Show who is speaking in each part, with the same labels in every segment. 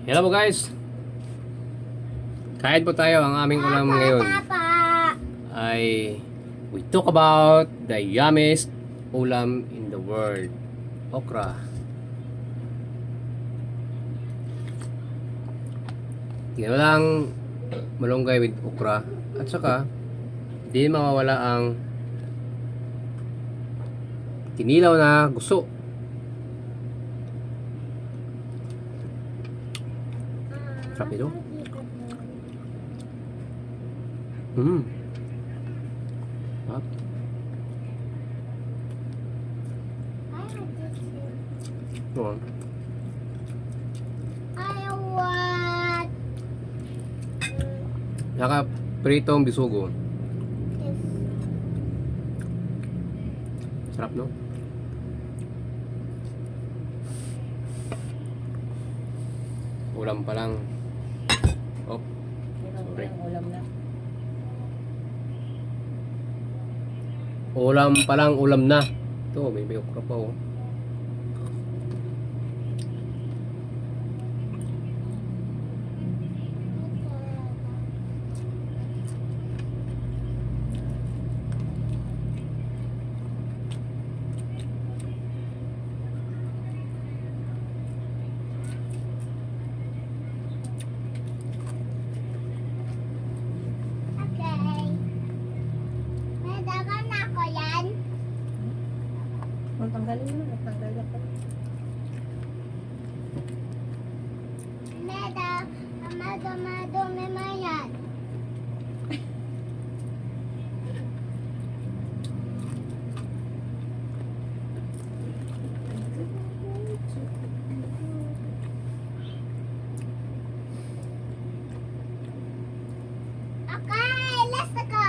Speaker 1: Hello po guys. Kain po tayo. Ang aming ulam ngayon ay we talk about the yummiest ulam in the world. Okra. Tinolang malunggay with okra. At saka di mawawala ang kinilaw na guso. Sarap ito. Sarap. Ito. Saka pritong bisugo. Sarap, no? Ulam pa lang. Oh, sorry. Ulam pa lang, ulam na. Ito, may okra pa, oh.
Speaker 2: Tanggalin mo, natanggal na pa.
Speaker 3: Madumi mo yan. Okay, let's go.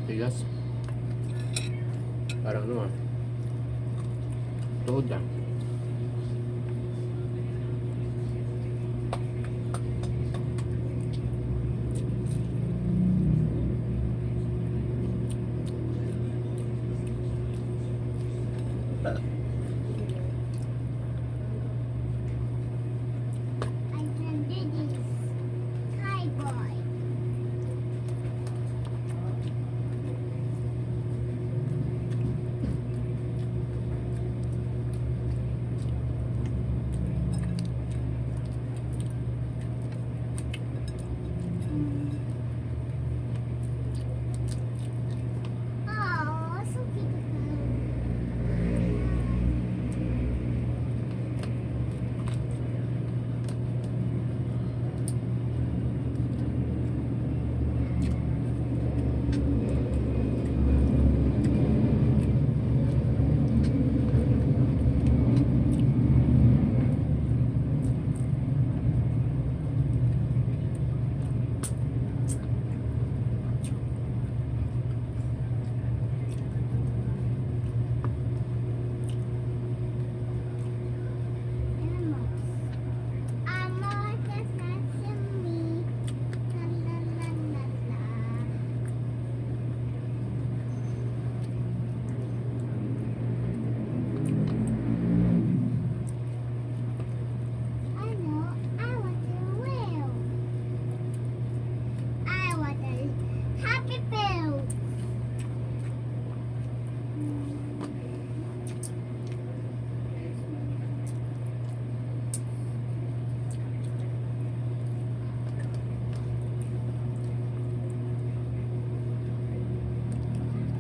Speaker 1: Tigas. Parang ano ah. Tuod ah.